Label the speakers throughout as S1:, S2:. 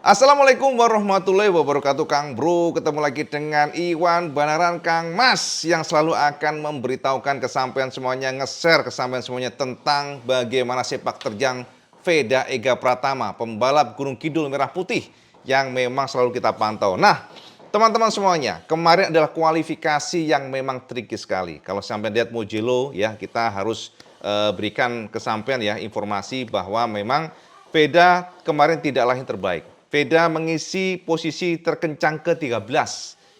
S1: Assalamualaikum warahmatullahi wabarakatuh, Kang Bro. Ketemu lagi dengan Iwan Banaran, Kang Mas, yang selalu akan memberitahukan kesampaian semuanya, nge-share kesampaian semuanya tentang bagaimana sepak terjang Veda Ega Pratama, pembalap Gunung Kidul Merah Putih yang memang selalu kita pantau. Nah, teman-teman semuanya, kemarin adalah kualifikasi yang memang tricky sekali. Kalau sampai lihat Mugello, ya kita harus berikan kesampaian ya informasi bahwa memang Veda kemarin tidaklah yang terbaik. Veda mengisi posisi terkencang ke-13.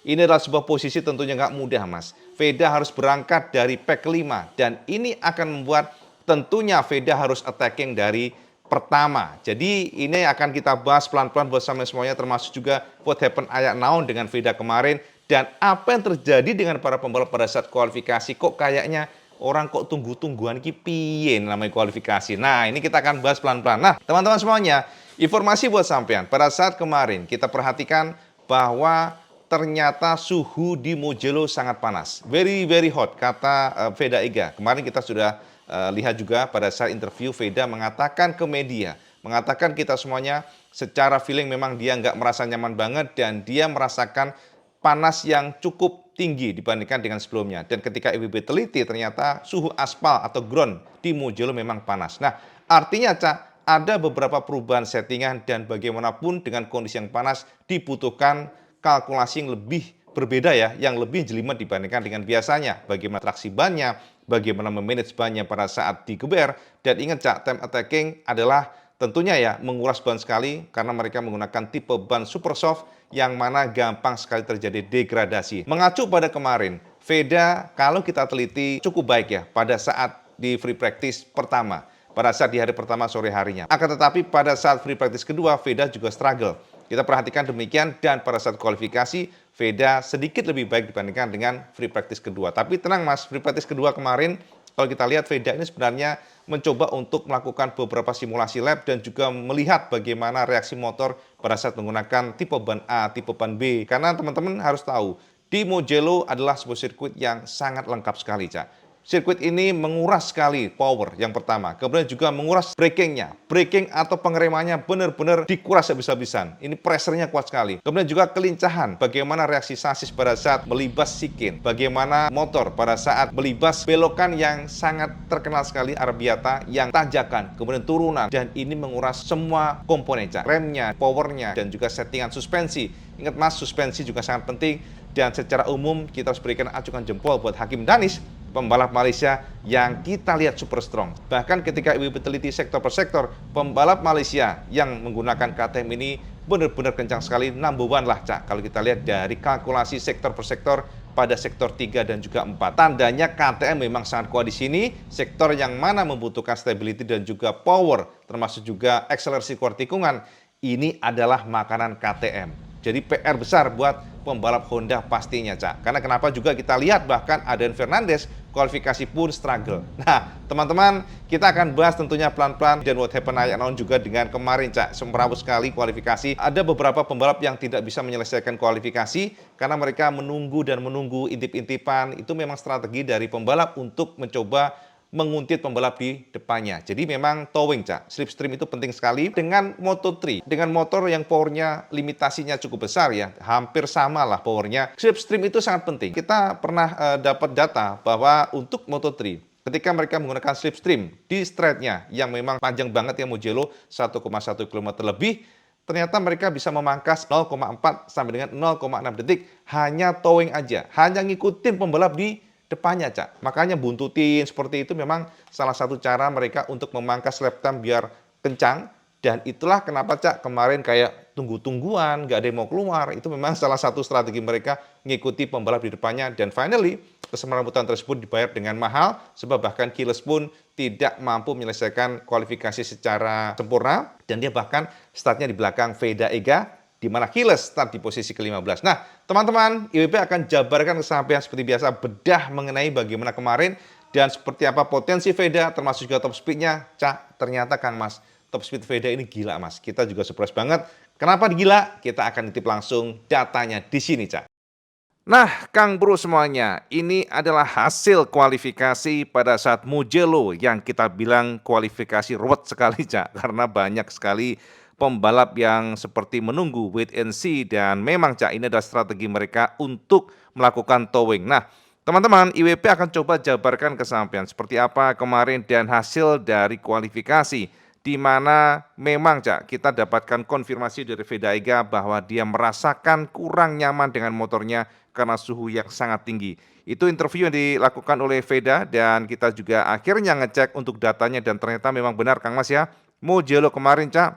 S1: Ini adalah sebuah posisi tentunya nggak mudah, Mas. Veda harus berangkat dari pack 5 dan ini akan membuat tentunya Veda harus attacking dari pertama. Jadi ini akan kita bahas pelan-pelan bersama semuanya, termasuk juga what happened ayak naon dengan Veda kemarin dan apa yang terjadi dengan para pembalap pada saat kualifikasi. Kok kayaknya orang kok tunggu-tungguan ki piye namanya kualifikasi. Nah, ini kita akan bahas pelan-pelan. Nah, teman-teman semuanya, informasi buat sampean. Pada saat kemarin kita perhatikan bahwa ternyata suhu di Mugello sangat panas. Very very hot kata Veda Ega. Kemarin kita sudah lihat juga pada saat interview Veda mengatakan ke media, mengatakan kita semuanya secara feeling memang dia nggak merasa nyaman banget dan dia merasakan panas yang cukup tinggi dibandingkan dengan sebelumnya. Dan ketika IWB teliti ternyata suhu aspal atau ground di Mugello memang panas. Nah, artinya Cak, ada beberapa perubahan settingan dan bagaimanapun dengan kondisi yang panas dibutuhkan kalkulasi yang lebih berbeda ya, yang lebih jelimet dibandingkan dengan biasanya. Bagaimana traksi bannya, bagaimana memanage bannya pada saat digeber. Dan ingat Cak, time attacking adalah tentunya ya menguras ban sekali karena mereka menggunakan tipe ban super soft yang mana gampang sekali terjadi degradasi. Mengacu pada kemarin, Veda kalau kita teliti cukup baik ya pada saat di free practice pertama. Pada saat di hari pertama sore harinya. Akan tetapi pada saat free practice kedua, Veda juga struggle. Kita perhatikan demikian dan pada saat kualifikasi, Veda sedikit lebih baik dibandingkan dengan free practice kedua. Tapi tenang Mas, free practice kedua kemarin, kalau kita lihat Veda ini sebenarnya mencoba untuk melakukan beberapa simulasi lap dan juga melihat bagaimana reaksi motor pada saat menggunakan tipe ban A, tipe ban B. Karena teman-teman harus tahu, di Mugello adalah sebuah sirkuit yang sangat lengkap sekali, Cak. Sirkuit ini menguras sekali power yang pertama. Kemudian juga menguras brakingnya. Braking atau pengeremannya benar-benar dikuras habis-habisan. Ini pressure-nya kuat sekali. Kemudian juga kelincahan. Bagaimana reaksi sasis pada saat melibas sikin. Bagaimana motor pada saat melibas belokan yang sangat terkenal sekali Arrabbiata yang tanjakan. Kemudian turunan. Dan ini menguras semua komponen. Remnya, powernya, dan juga settingan suspensi. Ingat Mas, suspensi juga sangat penting. Dan secara umum kita harus berikan acungan jempol buat Hakim Danis, pembalap Malaysia yang kita lihat super strong. Bahkan ketika IWB teliti sektor per sektor, pembalap Malaysia yang menggunakan KTM ini benar-benar kencang sekali, number one lah Cak. Kalau kita lihat dari kalkulasi sektor per sektor pada sektor 3 dan juga 4. Tandanya KTM memang sangat kuat di sini, sektor yang mana membutuhkan stability dan juga power, termasuk juga akselerasi kuat tikungan. Ini adalah makanan KTM. Jadi PR besar buat pembalap Honda pastinya, Cak. Karena kenapa juga kita lihat bahkan Adrian Fernandez kualifikasi pun struggle. Nah, teman-teman, kita akan bahas tentunya pelan-pelan dan what happened ayak naon juga dengan kemarin, Cak. Semrawut sekali kualifikasi. Ada beberapa pembalap yang tidak bisa menyelesaikan kualifikasi karena mereka menunggu dan menunggu intip-intipan. Itu memang strategi dari pembalap untuk mencoba menguntit pembalap di depannya. Jadi memang towing, Cak. Slipstream itu penting sekali dengan Moto3. Dengan motor yang powernya limitasinya cukup besar ya. Hampir sama lah powernya. Slipstream itu sangat penting. Kita pernah dapat data bahwa untuk Moto3, ketika mereka menggunakan slipstream di straightnya yang memang panjang banget ya Mugello 1,1 km lebih, ternyata mereka bisa memangkas 0,4 sampai dengan 0,6 detik hanya towing aja. Hanya ngikutin pembalap di depannya, Cak. Makanya buntutin seperti itu memang salah satu cara mereka untuk memangkas lap time biar kencang. Dan itulah kenapa, Cak, kemarin kayak tunggu-tungguan, nggak ada yang mau keluar. Itu memang salah satu strategi mereka mengikuti pembalap di depannya. Dan finally, kesemarabutan tersebut dibayar dengan mahal, sebab bahkan Kiles pun tidak mampu menyelesaikan kualifikasi secara sempurna. Dan dia bahkan startnya di belakang Veda Ega, di mana Kiles start di posisi ke-15. Nah, teman-teman, IWB akan jabarkan kesampaian seperti biasa, bedah mengenai bagaimana kemarin dan seperti apa potensi Veda, termasuk juga top speed-nya. Cak, ternyata Kang Mas, top speed Veda ini gila, Mas. Kita juga surprise banget. Kenapa gila? Kita akan nitip langsung datanya di sini, Cak. Nah, Kang Bro semuanya, ini adalah hasil kualifikasi pada saat Mugello yang kita bilang kualifikasi ruwet sekali, Cak. Karena banyak sekali pembalap yang seperti menunggu wait and see dan memang, Cak, ini adalah strategi mereka untuk melakukan towing. Nah, teman-teman, IWP akan coba jabarkan ke sampean seperti apa kemarin dan hasil dari kualifikasi di mana memang, Cak, kita dapatkan konfirmasi dari Vedaiga bahwa dia merasakan kurang nyaman dengan motornya karena suhu yang sangat tinggi. Itu interview yang dilakukan oleh Veda dan kita juga akhirnya ngecek untuk datanya dan ternyata memang benar Kang Mas ya. Mugello kemarin, Cak,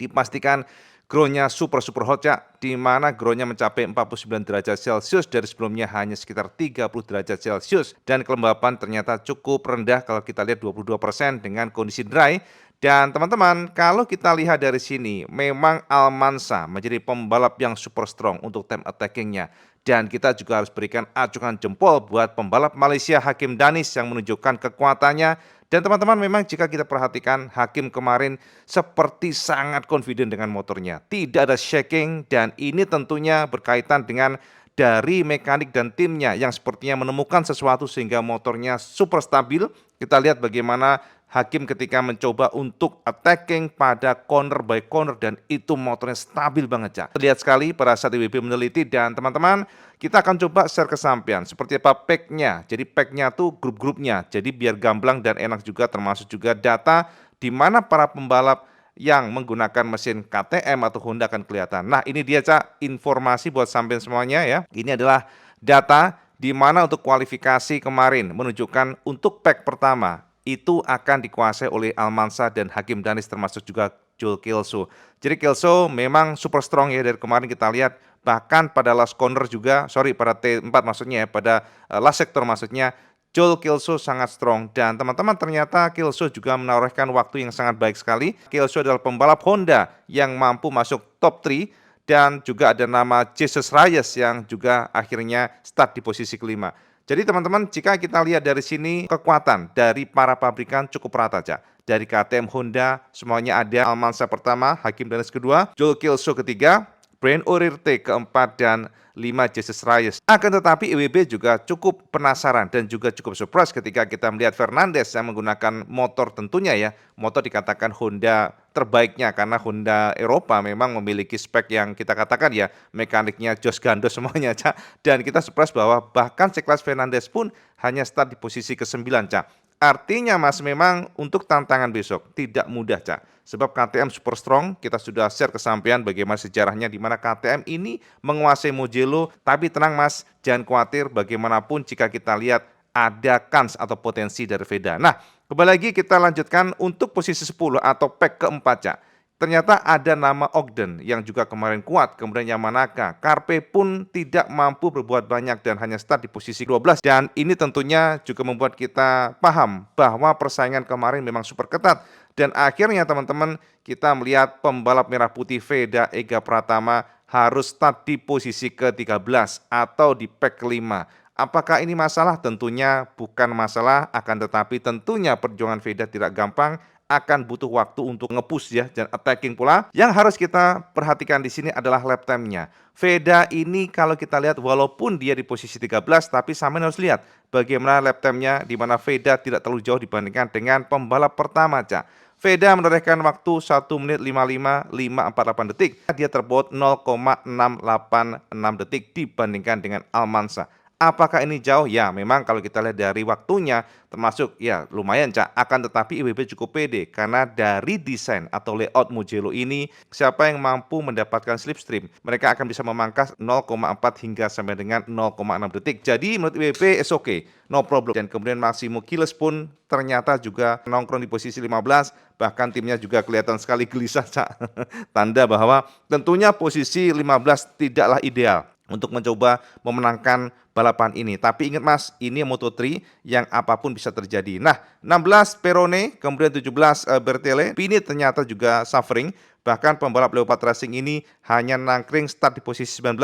S1: dipastikan groundnya super hot, Cak, di mana groundnya mencapai 49 derajat Celcius dari sebelumnya hanya sekitar 30 derajat Celcius dan kelembapan ternyata cukup rendah kalau kita lihat 22% dengan kondisi dry. Dan teman-teman, kalau kita lihat dari sini, memang Almansa menjadi pembalap yang super strong untuk time attackingnya. Dan kita juga harus berikan acungan jempol buat pembalap Malaysia Hakim Danis yang menunjukkan kekuatannya. Dan teman-teman, memang jika kita perhatikan Hakim kemarin seperti sangat confident dengan motornya. Tidak ada shaking dan ini tentunya berkaitan dengan dari mekanik dan timnya yang sepertinya menemukan sesuatu sehingga motornya super stabil. Kita lihat bagaimana Hakim ketika mencoba untuk attacking pada corner by corner dan itu motornya stabil banget, Cak. Terlihat sekali pada saat IWB meneliti dan teman-teman kita akan coba share ke sampean seperti apa pack-nya. Jadi pack-nya tuh grup-grupnya. Jadi biar gamblang dan enak juga termasuk juga data di mana para pembalap yang menggunakan mesin KTM atau Honda akan kelihatan. Nah, ini dia, Cak, informasi buat sampean semuanya ya. Ini adalah data di mana untuk kualifikasi kemarin menunjukkan untuk pack pertama itu akan dikuasai oleh Almansa dan Hakim Danis termasuk juga Jules Kelso. Jadi Kelso memang super strong ya dari kemarin kita lihat bahkan pada last corner juga, pada T4 maksudnya ya, pada last sector maksudnya Jules Kelso sangat strong dan teman-teman ternyata Kelso juga menorehkan waktu yang sangat baik sekali. Kelso adalah pembalap Honda yang mampu masuk top 3 dan juga ada nama Jesus Reyes yang juga akhirnya start di posisi kelima. Jadi teman-teman, jika kita lihat dari sini kekuatan dari para pabrikan cukup rata, Cak. Dari KTM, Honda, semuanya ada. Almansa pertama, Hakim Danis kedua, Jules Kelso ketiga, Brian O'Riordan keempat dan 5 Jesus Reyes. Akan tetapi IWB juga cukup penasaran dan juga cukup surprise ketika kita melihat Fernandes yang menggunakan motor tentunya ya, motor dikatakan Honda terbaiknya karena Honda Eropa memang memiliki spek yang kita katakan ya mekaniknya Jos Gandos semuanya, Cak. Dan kita surprise bahwa bahkan sekelas Fernandes pun hanya start di posisi ke-9, Cak. Artinya Mas memang untuk tantangan besok tidak mudah, Cak. Sebab KTM super strong, kita sudah share ke sampean bagaimana sejarahnya di mana KTM ini menguasai Mugello, tapi tenang Mas, jangan khawatir bagaimanapun jika kita lihat ada kans atau potensi dari Veda. Nah, kembali lagi kita lanjutkan untuk posisi 10 atau pack keempat, Cak. Ternyata ada nama Ogden yang juga kemarin kuat, kemudian Yamanaka. Karpe pun tidak mampu berbuat banyak dan hanya start di posisi 12. Dan ini tentunya juga membuat kita paham bahwa persaingan kemarin memang super ketat. Dan akhirnya teman-teman kita melihat pembalap merah putih Veda Ega Pratama harus start di posisi ke-13 atau di pack kelima. Apakah ini masalah? Tentunya bukan masalah, akan tetapi tentunya perjuangan Veda tidak gampang, akan butuh waktu untuk nge-push ya dan attacking pula. Yang harus kita perhatikan di sini adalah lap time-nya. Veda ini kalau kita lihat walaupun dia di posisi 13 tapi sampean harus lihat bagaimana lap time-nya di mana Veda tidak terlalu jauh dibandingkan dengan pembalap pertama, Cak. Veda menorehkan waktu 1 menit 55,548 detik. Dia terpaut 0,686 detik dibandingkan dengan Almansa. Apakah ini jauh? Ya, memang kalau kita lihat dari waktunya termasuk ya lumayan, Cak. Akan tetapi IWB cukup pede karena dari desain atau layout Mugello ini siapa yang mampu mendapatkan slipstream, mereka akan bisa memangkas 0,4 hingga sampai dengan 0,6 detik. Jadi menurut IWB is okay, no problem. Dan kemudian Massimo Kiles pun ternyata juga nongkrong di posisi 15, bahkan timnya juga kelihatan sekali gelisah, Cak. Tanda bahwa tentunya posisi 15 tidaklah ideal untuk mencoba memenangkan balapan ini. Tapi ingat Mas, ini Moto3 yang apapun bisa terjadi. Nah, 16 Perone, kemudian 17 Bertele, ini ternyata juga suffering. Bahkan pembalap Leopard Racing ini hanya nangkring start di posisi 19,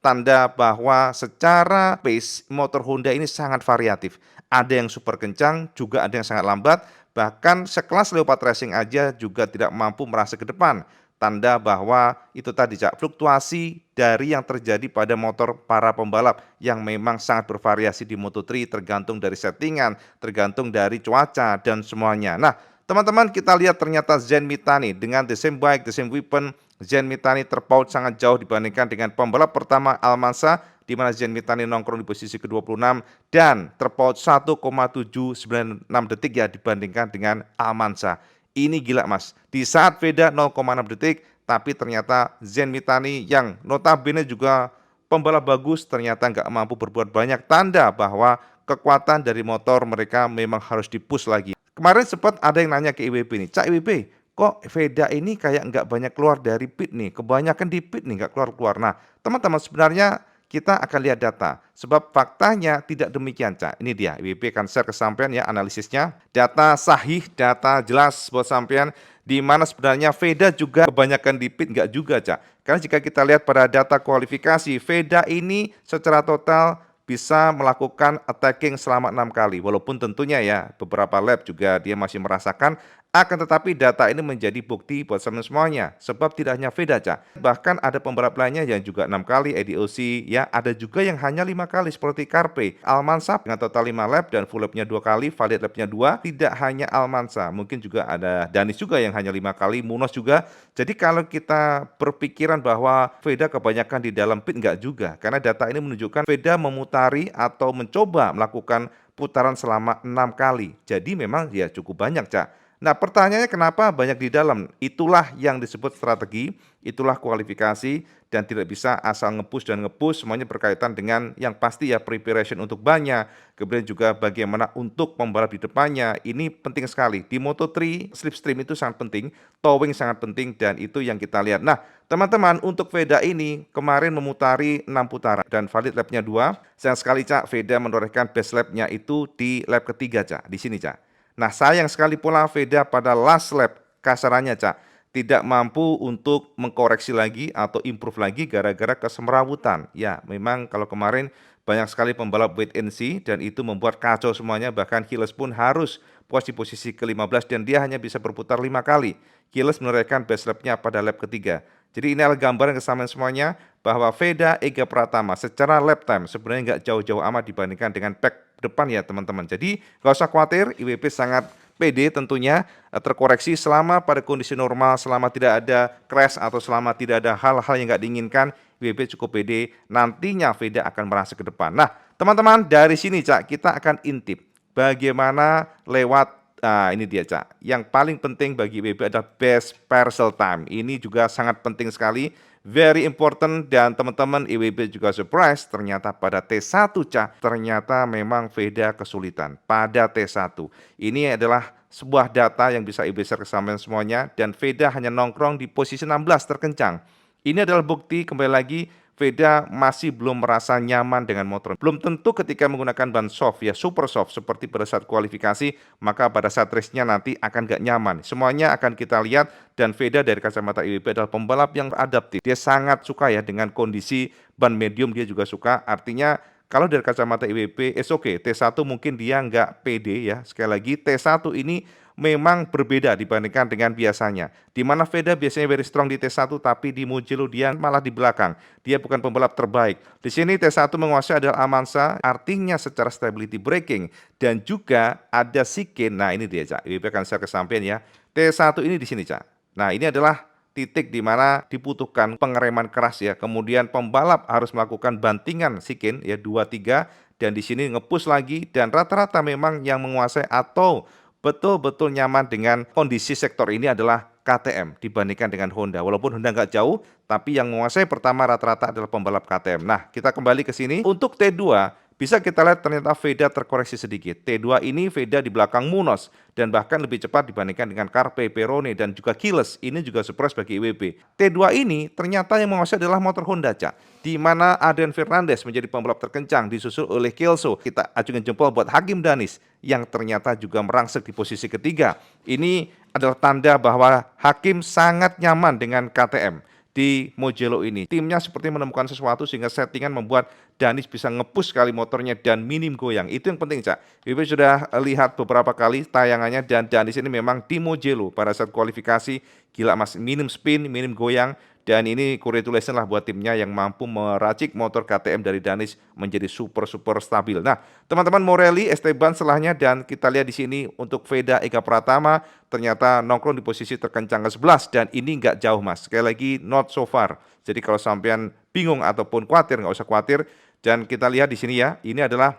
S1: tanda bahwa secara pace motor Honda ini sangat variatif. Ada yang super kencang, juga ada yang sangat lambat. Bahkan sekelas Leopard Racing aja juga tidak mampu merasa ke depan. tanda bahwa itu tadi Cak, fluktuasi dari yang terjadi pada motor para pembalap yang memang sangat bervariasi di Moto3, tergantung dari settingan, tergantung dari cuaca dan semuanya. Nah, teman-teman kita lihat ternyata Zen Mitani dengan the same bike, the same weapon, Zen Mitani terpaut sangat jauh dibandingkan dengan pembalap pertama Almansa, di mana Zen Mitani nongkrong di posisi ke-26 dan terpaut 1,796 detik ya dibandingkan dengan Almansa. Ini gila Mas, di saat beda 0,6 detik, tapi ternyata Zen Mitani yang notabene juga pembalap bagus ternyata nggak mampu berbuat banyak, tanda bahwa kekuatan dari motor mereka memang harus di-push lagi. Kemarin sempat ada yang nanya ke IWP nih, Cak IWP, kok Veda ini kayak nggak banyak keluar dari pit nih, kebanyakan di pit nih nggak keluar-keluar. Nah teman-teman sebenarnya kita akan lihat data, sebab faktanya tidak demikian Cak. Ini dia, IWP akan share ke sampean ya analisisnya. Data sahih, data jelas buat sampean, di mana sebenarnya Veda juga kebanyakan di pit nggak juga Cak. Karena jika kita lihat pada data kualifikasi, Veda ini secara total bisa melakukan attacking selama 6 kali. Walaupun tentunya ya beberapa lap juga dia masih merasakan, akan tetapi data ini menjadi bukti buat semuanya. Sebab tidak hanya Veda Cak, bahkan ada pembalap lainnya yang juga 6 kali, EDOC ya, ada juga yang hanya 5 kali seperti Carpe, Almansa dengan total 5 lap dan full lapnya 2 kali, valid lapnya 2. Tidak hanya Almansa, mungkin juga ada Danis juga yang hanya 5 kali, Munoz juga. Jadi kalau kita berpikiran bahwa Veda kebanyakan di dalam pit, enggak juga, karena data ini menunjukkan Veda memutari atau mencoba melakukan putaran selama 6 kali. Jadi memang ya cukup banyak Cak. Nah pertanyaannya kenapa banyak di dalam? Itulah yang disebut strategi, itulah kualifikasi, dan tidak bisa asal nge-push dan nge-push, semuanya berkaitan dengan yang pasti ya preparation untuk bannya, kemudian juga bagaimana untuk pembalap di depannya, ini penting sekali. Di Moto3, slipstream itu sangat penting, towing sangat penting, dan itu yang kita lihat. Nah teman-teman untuk Veda ini kemarin memutari 6 putaran dan valid lapnya 2, sayang sekali Cak, Veda menorehkan best lapnya itu di lap ketiga Cak, di sini Cak. Nah sayang sekali pula Veda pada last lap kasarannya Cak tidak mampu untuk mengkoreksi lagi atau improve lagi gara-gara kesemrawutan. Ya memang kalau kemarin banyak sekali pembalap wait and see dan itu membuat kacau semuanya, bahkan Gilles pun harus puas di posisi ke-15 dan dia hanya bisa berputar 5 kali. Gilles menorehkan best lapnya pada lap ketiga. Jadi ini adalah gambaran kesamaan semuanya bahwa Veda Ega Pratama secara lap time sebenarnya nggak jauh-jauh amat dibandingkan dengan pack depan ya teman-teman. Jadi nggak usah khawatir, IWP sangat pede tentunya terkoreksi selama pada kondisi normal, selama tidak ada crash atau selama tidak ada hal-hal yang nggak diinginkan, IWP cukup pede, nantinya Veda akan merasa ke depan. Nah teman-teman dari sini Cak kita akan intip bagaimana lewat. Nah ini dia Cak, yang paling penting bagi IWP adalah best parcel time. Ini juga sangat penting sekali, very important, dan teman-teman IWP juga surprise ternyata pada T1 Cak, ternyata memang Veda kesulitan pada T1. Ini adalah sebuah data yang bisa IWP share ke sampean semuanya, dan Veda hanya nongkrong di posisi 16 terkencang. Ini adalah bukti kembali lagi Veda masih belum merasa nyaman dengan motor. Belum tentu ketika menggunakan ban soft ya super soft seperti pada saat kualifikasi, maka pada saat race-nya nanti akan gak nyaman. Semuanya akan kita lihat, dan Veda dari kacamata IWP adalah pembalap yang adaptif. Dia sangat suka ya dengan kondisi ban medium, dia juga suka. Artinya kalau dari kacamata IWP, oke, T1 mungkin dia nggak pede ya. Sekali lagi T1 ini memang berbeda dibandingkan dengan biasanya. Di mana Veda biasanya very strong di T1, tapi di Mugello dia malah di belakang. Dia bukan pembalap terbaik. Di sini T1 menguasai adalah Almansa, artinya secara stability braking dan juga ada sikin. Nah ini dia Cak, IWP akan share ke samping ya. T1 ini di sini Cak. Nah ini adalah titik di mana dibutuhkan pengereman keras ya. Kemudian pembalap harus melakukan bantingan sikin ya 2-3, dan di sini nge-push lagi, dan rata-rata memang yang menguasai atau betul-betul nyaman dengan kondisi sektor ini adalah KTM dibandingkan dengan Honda. Walaupun Honda nggak jauh, tapi yang menguasai pertama rata-rata adalah pembalap KTM. Nah, kita kembali ke sini. Untuk T2, bisa kita lihat ternyata Veda terkoreksi sedikit. T2 ini Veda di belakang Munoz, dan bahkan lebih cepat dibandingkan dengan Carpe, Perone, dan juga Gilles. Ini juga surprise bagi IWP. T2 ini ternyata yang menguasai adalah motor Honda, Cak, di mana Adrian Fernandez menjadi pembalap terkencang, disusul oleh Kelso. Kita acungkan jempol buat Hakim Danis yang ternyata juga merangsek di posisi ketiga. Ini adalah tanda bahwa Hakim sangat nyaman dengan KTM di Mugello ini. Timnya seperti menemukan sesuatu sehingga settingan membuat Danis bisa ngepush sekali motornya dan minim goyang. Itu yang penting, Cak. IWB sudah lihat beberapa kali tayangannya dan Danis ini memang di Mugello pada saat kualifikasi gila Mas, minim spin, minim goyang. Dan ini congratulations lah buat timnya yang mampu meracik motor KTM dari Danis menjadi super stabil. Nah, teman-teman Morelli, Esteban selahnya dan kita lihat di sini untuk Veda Eka Pratama ternyata nongkrong di posisi terkencang ke-11 dan ini nggak jauh Mas. Sekali lagi not so far. Jadi kalau sampean bingung ataupun khawatir nggak usah khawatir. Dan kita lihat di sini ya, ini adalah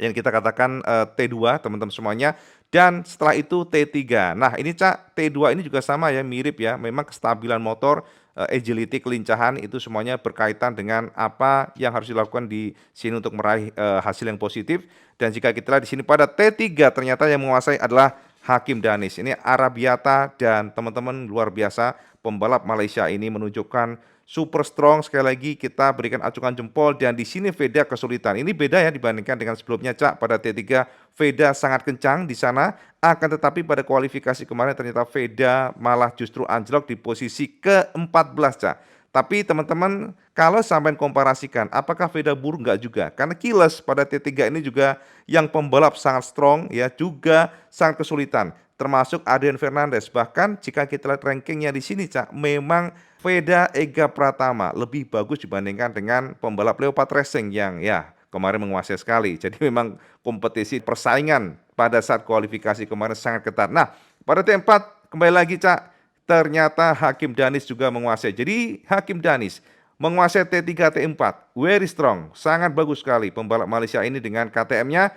S1: yang kita katakan T2 teman-teman semuanya dan setelah itu T3. Nah ini Cak, T2 ini juga sama ya, mirip ya, memang kestabilan motor, agility, kelincahan itu semuanya berkaitan dengan apa yang harus dilakukan di sini untuk meraih hasil yang positif. Dan jika kita lihat di sini pada T3 ternyata yang menguasai adalah Hakim Danis. Ini Arabiata dan teman-teman luar biasa, pembalap Malaysia ini menunjukkan super strong. Sekali lagi kita berikan acungan jempol dan di sini Veda kesulitan. Ini beda ya dibandingkan dengan sebelumnya Cak. Pada T3 Veda sangat kencang di sana, akan tetapi pada kualifikasi kemarin ternyata Veda malah justru anjlok di posisi ke-14 Cak. Tapi teman-teman kalau sampai komparasikan apakah Veda buruk? Enggak juga. Karena Kiles pada T3 ini juga yang pembalap sangat strong ya, juga sangat kesulitan. Termasuk Adrian Fernandez. Bahkan jika kita lihat rankingnya di sini Cak, memang Veda Ega Pratama lebih bagus dibandingkan dengan pembalap Leopard Racing yang ya kemarin menguasai sekali. Jadi memang kompetisi persaingan pada saat kualifikasi kemarin sangat ketat. Nah, pada T4 kembali lagi Cak, ternyata Hakim Danis juga menguasai. Jadi Hakim Danis menguasai T3 T4, very strong, sangat bagus sekali pembalap Malaysia ini dengan KTM-nya.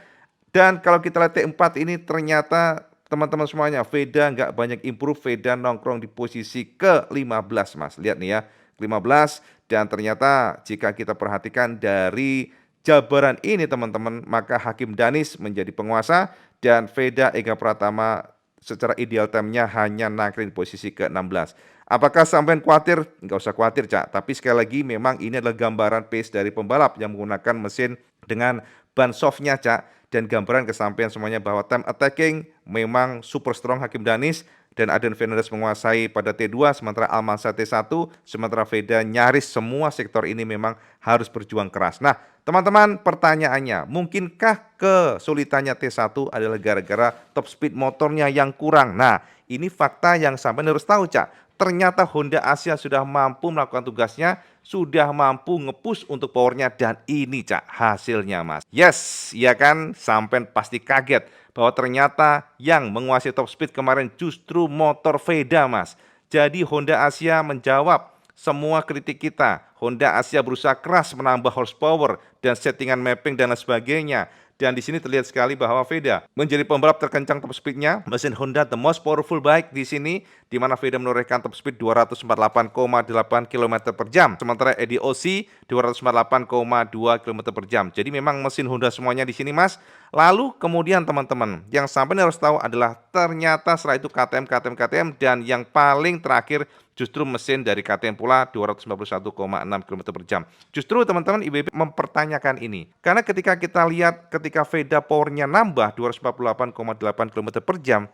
S1: Dan kalau kita lihat T4 ini ternyata teman-teman semuanya, Veda nggak banyak improve, Veda nongkrong di posisi ke-15 Mas. Lihat nih ya, 15 dan ternyata jika kita perhatikan dari jabaran ini teman-teman, maka Hakim Danis menjadi penguasa dan Veda Ega Pratama secara ideal time-nya hanya nangkring di posisi ke-16. Apakah sampai khawatir? Nggak usah khawatir Cak, tapi sekali lagi memang ini adalah gambaran pace dari pembalap yang menggunakan mesin dengan ban softnya Cak. Dan gambaran kesampaian semuanya bahwa time attacking memang super strong Hakim Danis dan Adrian Fernandez menguasai pada T2 sementara Almansa T1, sementara Veda nyaris semua sektor ini memang harus berjuang keras. Nah teman-teman pertanyaannya, mungkinkah kesulitannya T1 adalah gara-gara top speed motornya yang kurang? Nah ini fakta yang sampai harus tahu Cak. Ternyata Honda Asia sudah mampu melakukan tugasnya, sudah mampu nge-push untuk powernya dan ini Cak hasilnya Mas. Yes, ya kan, sampai pasti kaget bahwa ternyata yang menguasai top speed kemarin justru motor Veda Mas. Jadi Honda Asia menjawab semua kritik kita. Honda Asia berusaha keras menambah horsepower dan settingan mapping dan lain sebagainya. Dan di sini terlihat sekali bahwa Veda menjadi pembalap terkencang top speednya. Mesin Honda the most powerful bike di sini, di mana Veda menorehkan top speed 248,8 km per jam. Sementara Eddie Osi 248,2 km per jam. Jadi memang mesin Honda semuanya di sini Mas. Lalu kemudian teman-teman, yang sampai harus tahu adalah ternyata setelah itu KTM dan yang paling terakhir justru mesin dari KTM pula 291,6 km per jam. Justru teman-teman IWB mempertanyakan ini. Karena ketika kita lihat ketika Veda powernya nambah 248,8 km per jam,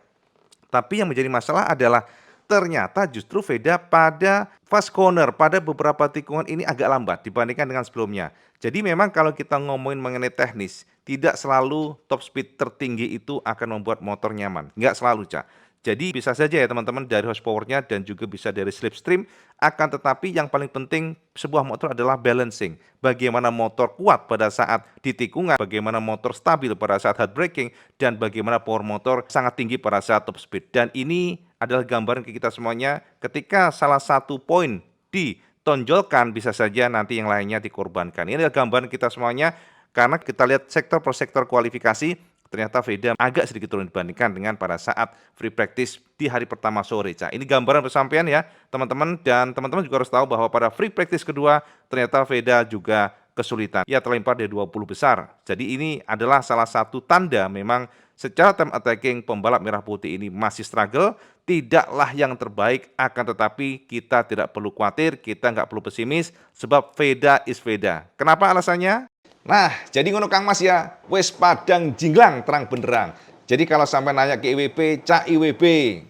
S1: tapi yang menjadi masalah adalah ternyata justru Veda pada fast corner, pada beberapa tikungan ini agak lambat dibandingkan dengan sebelumnya. Jadi memang kalau kita ngomongin mengenai teknis, tidak selalu top speed tertinggi itu akan membuat motor nyaman. Nggak selalu, Cak. Jadi bisa saja ya teman-teman dari horsepower-nya dan juga bisa dari slipstream. Akan tetapi yang paling penting sebuah motor adalah balancing. Bagaimana motor kuat pada saat di tikungan, bagaimana motor stabil pada saat hard braking, dan bagaimana power motor sangat tinggi pada saat top speed. Dan ini adalah gambaran ke kita semuanya ketika salah satu poin ditonjolkan bisa saja nanti yang lainnya dikorbankan. Ini adalah gambaran kita semuanya karena kita lihat sektor per sektor kualifikasi. Ternyata Veda agak sedikit turun dibandingkan dengan pada saat free practice di hari pertama sore. Cak. Ini gambaran bersampaian ya teman-teman dan teman-teman juga harus tahu bahwa pada free practice kedua ternyata Veda juga kesulitan. Ia terlempar dari 20 besar. Jadi ini adalah salah satu tanda memang secara time attacking pembalap merah putih ini masih struggle. Tidaklah yang terbaik, akan tetapi kita tidak perlu khawatir, kita nggak perlu pesimis sebab Veda is Veda. Kenapa alasannya? Nah, jadi ngono Kang Mas ya, wis padang jinglang terang benderang. Jadi kalau sampai nanya ke IWB, Cak IWB,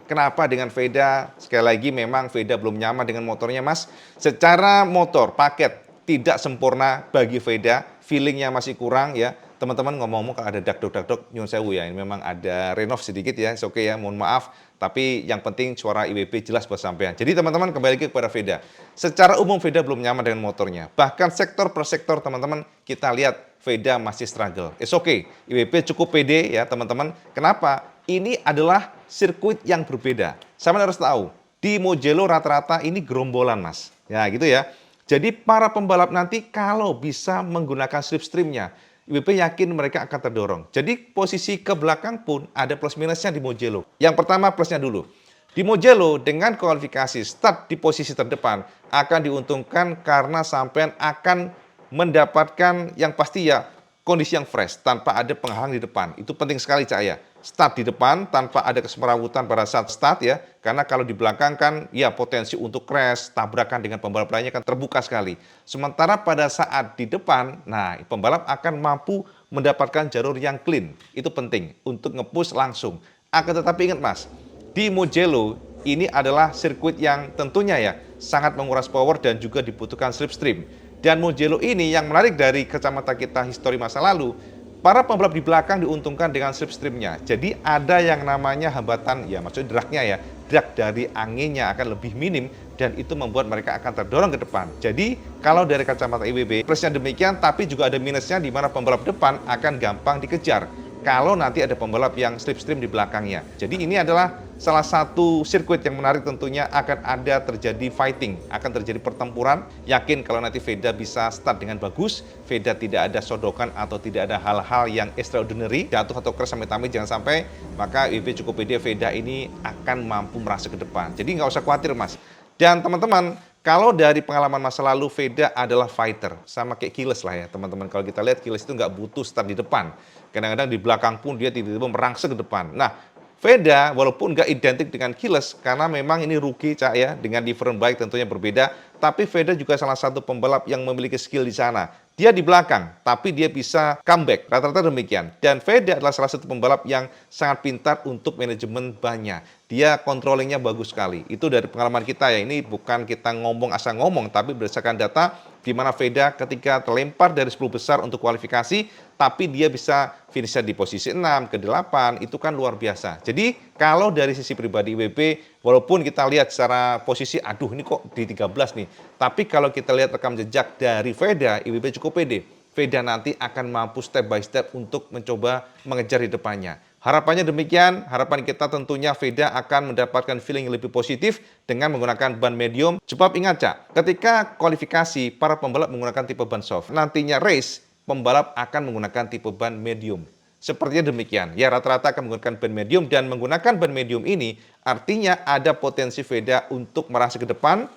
S1: kenapa dengan Veda? Sekali lagi memang Veda belum nyaman dengan motornya Mas. Secara motor, paket tidak sempurna bagi Veda. feelingnya masih kurang ya. Teman-teman ngomong-ngomong kalau ada dakdok nyun sewu ya, ini memang ada renov sedikit ya, oke ya, mohon maaf. Tapi yang penting suara IWB jelas buat sampean. Jadi teman-teman kembali lagi kepada Veda. Secara umum Veda belum nyaman dengan motornya. Bahkan sektor per sektor teman-teman kita lihat Veda masih struggle. It's okay, IWB cukup pede ya teman-teman. Kenapa? Ini adalah sirkuit yang berbeda. Sama harus tahu, di Mugello rata-rata ini gerombolan mas. Ya gitu ya. Jadi para pembalap nanti kalau bisa menggunakan slipstreamnya, IWB yakin mereka akan terdorong. Jadi posisi ke belakang pun ada plus minusnya di Mugello. Yang pertama plusnya dulu. Di Mugello dengan kualifikasi start di posisi terdepan akan diuntungkan karena sampean akan mendapatkan yang pasti ya kondisi yang fresh tanpa ada penghalang di depan. Itu penting sekali Cak ya. Start di depan tanpa ada kesemerawutan pada saat start ya. Karena kalau di belakang kan ya potensi untuk crash, tabrakan dengan pembalap lainnya kan terbuka sekali. Sementara pada saat di depan, nah pembalap akan mampu mendapatkan jalur yang clean. Itu penting untuk nge-push langsung. Akan tetapi ingat Mas, di Mugello ini adalah sirkuit yang tentunya ya sangat menguras power dan juga dibutuhkan slipstream. Dan Mugello ini yang menarik dari kacamata kita histori masa lalu, para pembalap di belakang diuntungkan dengan slipstreamnya. Jadi ada yang namanya hambatan, ya maksudnya dragnya ya, drag dari anginnya akan lebih minim dan itu membuat mereka akan terdorong ke depan. Jadi kalau dari kacamata IWB, plusnya demikian, tapi juga ada minusnya di mana pembalap depan akan gampang dikejar kalau nanti ada pembalap yang slipstream di belakangnya. Jadi ini adalah salah satu sirkuit yang menarik tentunya akan ada terjadi fighting, akan terjadi pertempuran. Yakin kalau nanti Veda bisa start dengan bagus, Veda tidak ada sodokan atau tidak ada hal-hal yang extraordinary, jatuh atau crash sampai jangan sampai, maka IWB cukup pede Veda ini akan mampu merasa ke depan. Jadi nggak usah khawatir Mas. Dan teman-teman, kalau dari pengalaman masa lalu, Veda adalah fighter. Sama kayak Kiles lah ya teman-teman. Kalau kita lihat Kiles itu nggak butuh start di depan. Kadang-kadang di belakang pun dia tiba-tiba merangsek ke depan. Nah, Veda walaupun nggak identik dengan Kiles, karena memang ini rookie Cak ya, dengan different bike tentunya berbeda. Tapi Veda juga salah satu pembalap yang memiliki skill di sana. Dia di belakang, tapi dia bisa comeback. Rata-rata demikian. Dan Veda adalah salah satu pembalap yang sangat pintar untuk manajemen bannya. Dia controllingnya bagus sekali. Itu dari pengalaman kita ya. Ini bukan kita ngomong asal ngomong, tapi berdasarkan data di mana Veda ketika terlempar dari 10 besar untuk kualifikasi, tapi dia bisa finishnya di posisi 6, ke-8, itu kan luar biasa. Jadi kalau dari sisi pribadi IWB, walaupun kita lihat secara posisi, aduh ini kok di 13 nih. Tapi kalau kita lihat rekam jejak dari Veda, IWB cukup pede. Veda nanti akan mampu step by step untuk mencoba mengejar di depannya. Harapannya demikian, harapan kita tentunya Veda akan mendapatkan feeling yang lebih positif dengan menggunakan ban medium. Sebab ingat Cak, ketika kualifikasi para pembalap menggunakan tipe ban soft, nantinya race pembalap akan menggunakan tipe ban medium. Sepertinya demikian, ya rata-rata akan menggunakan ban medium dan menggunakan ban medium ini artinya ada potensi Veda untuk merasa ke depan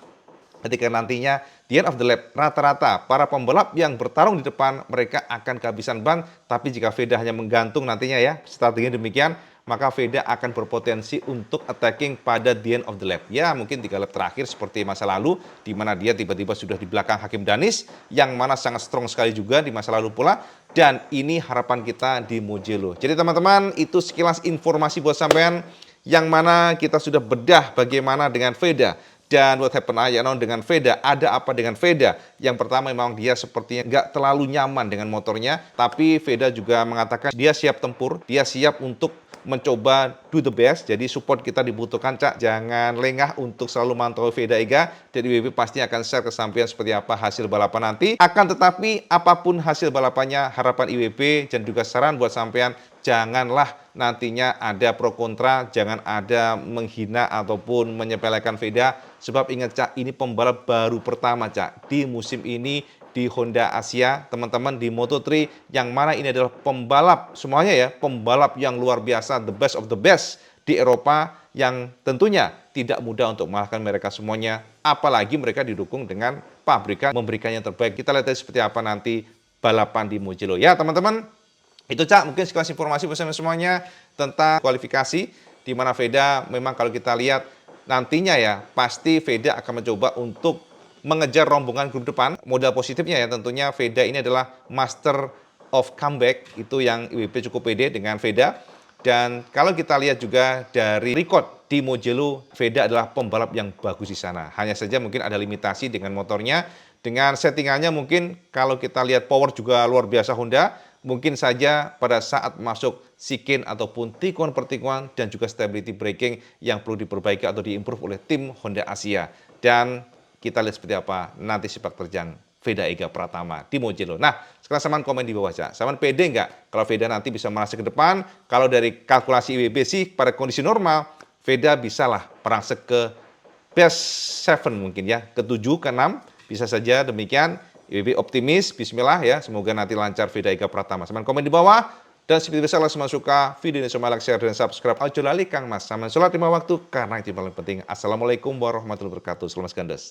S1: ketika nantinya di end of the lap rata-rata para pembalap yang bertarung di depan mereka akan kehabisan ban, tapi jika Veda hanya menggantung nantinya ya strateginya demikian, maka Veda akan berpotensi untuk attacking pada the end of the lap. Ya mungkin 3 lap terakhir seperti masa lalu di mana dia tiba-tiba sudah di belakang Hakim Danis yang mana sangat strong sekali juga di masa lalu pula, dan ini harapan kita di Mugello. Jadi teman-teman, itu sekilas informasi buat sampean yang mana kita sudah bedah bagaimana dengan Veda. Dan what happened dengan Veda, ada apa dengan Veda? Yang pertama memang dia sepertinya nggak terlalu nyaman dengan motornya, tapi Veda juga mengatakan dia siap tempur, dia siap untuk mencoba do the best. Jadi support kita dibutuhkan Cak, jangan lengah untuk selalu mantau Veda Ega. Jadi IWB pasti akan share kesampaian seperti apa hasil balapan nanti. Akan tetapi apapun hasil balapannya, harapan IWB dan juga saran buat sampean, janganlah nantinya ada pro kontra, jangan ada menghina ataupun menyepelekan Veda. Sebab ingat Cak, ini pembalap baru pertama Cak di musim ini di Honda Asia, teman-teman di Moto3, yang mana ini adalah pembalap semuanya ya, pembalap yang luar biasa, the best of the best di Eropa, yang tentunya tidak mudah untuk mengalahkan mereka semuanya, apalagi mereka didukung dengan pabrikan memberikan yang terbaik. Kita lihat seperti apa nanti balapan di Mugello ya teman-teman. Itu Cak, mungkin sekilas informasi bersama semuanya tentang kualifikasi, di mana Veda memang kalau kita lihat nantinya ya, pasti Veda akan mencoba untuk mengejar rombongan grup depan. Modal positifnya ya tentunya Veda ini adalah master of comeback, itu yang IWB cukup pede dengan Veda. Dan kalau kita lihat juga dari record di Mugello, Veda adalah pembalap yang bagus di sana. Hanya saja mungkin ada limitasi dengan motornya. Dengan settingannya mungkin kalau kita lihat power juga luar biasa Honda, mungkin saja pada saat masuk sikin ataupun tikungan-pertikungan dan juga stability braking yang perlu diperbaiki atau diimprove oleh tim Honda Asia. Dan kita lihat seperti apa nanti sepak terjang Veda Ega Pratama di Mugello. Nah, sekarang Saman komen di bawah saja. Saman pede nggak kalau Veda nanti bisa merasa ke depan? Kalau dari kalkulasi IWB sih pada kondisi normal, Veda bisalah merangsek ke best 7 mungkin ya, ke-7, ke-6, bisa saja demikian. IWB optimis, bismillah ya, semoga nanti lancar Veda Ega Pratama. Saman komen di bawah, dan seperti biasa kalau semua suka video ini, semua like, share, dan subscribe. Ojo lali Kang Mas, Saman sholat 5 waktu, karena itu paling penting. Assalamualaikum warahmatullahi wabarakatuh, selamat gandos.